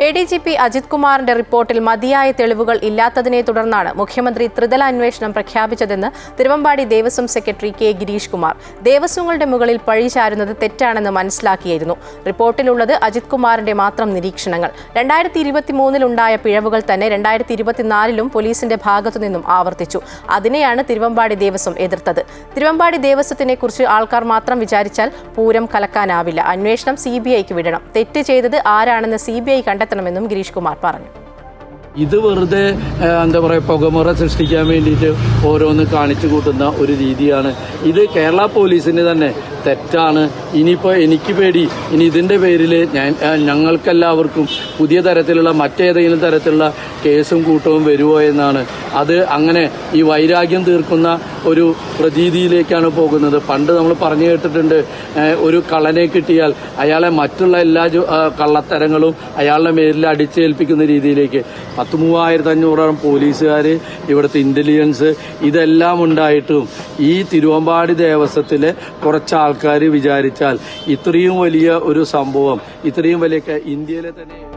ADGP Ajith കുമാറിന്റെ റിപ്പോർട്ടിൽ മതിയായ തെളിവുകൾ ഇല്ലാത്തതിനെ തുടർന്നാണ് മുഖ്യമന്ത്രി ത്രിതല അന്വേഷണം പ്രഖ്യാപിച്ചതെന്ന് തിരുവമ്പാടി ദേവസ്വം സെക്രട്ടറി കെ ഗിരീഷ് കുമാർ. ദേവസ്വങ്ങളുടെ മുകളിൽ പഴി ചാരുന്നത് തെറ്റാണെന്ന് മനസ്സിലാക്കിയിരുന്നു. റിപ്പോർട്ടിലുള്ളത് അജിത് കുമാറിന്റെ മാത്രം നിരീക്ഷണങ്ങൾ. 2023-ലുണ്ടായ പിഴവുകൾ തന്നെ 2024-ലും പോലീസിന്റെ ഭാഗത്തുനിന്നും ആവർത്തിച്ചു. അതിനെയാണ് തിരുവമ്പാടി ദേവസ്വം എതിർത്തത്. തിരുവമ്പാടി ദേവസ്വത്തിനെ കുറിച്ച് ആൾക്കാർ മാത്രം വിചാരിച്ചാൽ പൂരം കലക്കാനാവില്ല. അന്വേഷണം CBIക്ക് വിടണം. തെറ്റ് ചെയ്തത് ആരാണെന്ന് CBI കണ്ടെത്തണമെന്നും ഗിരീഷ് കുമാർ പറഞ്ഞു. ഇത് വെറുതെ പുകമുറ സൃഷ്ടിക്കാൻ വേണ്ടിയിട്ട് ഓരോന്ന് കാണിച്ചു കൂട്ടുന്ന ഒരു രീതിയാണ്. ഇത് കേരള പോലീസിന് തന്നെ തെറ്റാണ്. ഇനിയിപ്പോൾ എനിക്ക് പേടി, ഇനി ഇതിന്റെ പേരിൽ ഞങ്ങൾക്കെല്ലാവർക്കും പുതിയ തരത്തിലുള്ള മറ്റേതെങ്കിലും തരത്തിലുള്ള കേസും കൂട്ടവും വരുമോ എന്നാണ്. അത് അങ്ങനെ ഈ വൈരാഗ്യം തീർക്കുന്ന ഒരു പ്രതീതിയിലേക്കാണ് പോകുന്നത്. പണ്ട് നമ്മൾ പറഞ്ഞു കേട്ടിട്ടുണ്ട്, ഒരു കള്ളനെ കിട്ടിയാൽ അയാളെ മറ്റുള്ള എല്ലാ കള്ളത്തരങ്ങളും അയാളുടെ മേലിൽ അടിച്ചേൽപ്പിക്കുന്ന രീതിയിലേക്ക് 13,500 പോലീസുകാർ, ഇവിടുത്തെ ഇന്റലിജൻസ്, ഇതെല്ലാം ഉണ്ടായിട്ടും ഈ തിരുവമ്പാടി ദേവസ്വത്തിലെ കുറച്ച് ആൾക്കാർ വിചാരിച്ചാൽ ഇത്രയും വലിയ ഒരു സംഭവം, ഇത്രയും വലിയ ഇന്ത്യയിലെ തന്നെ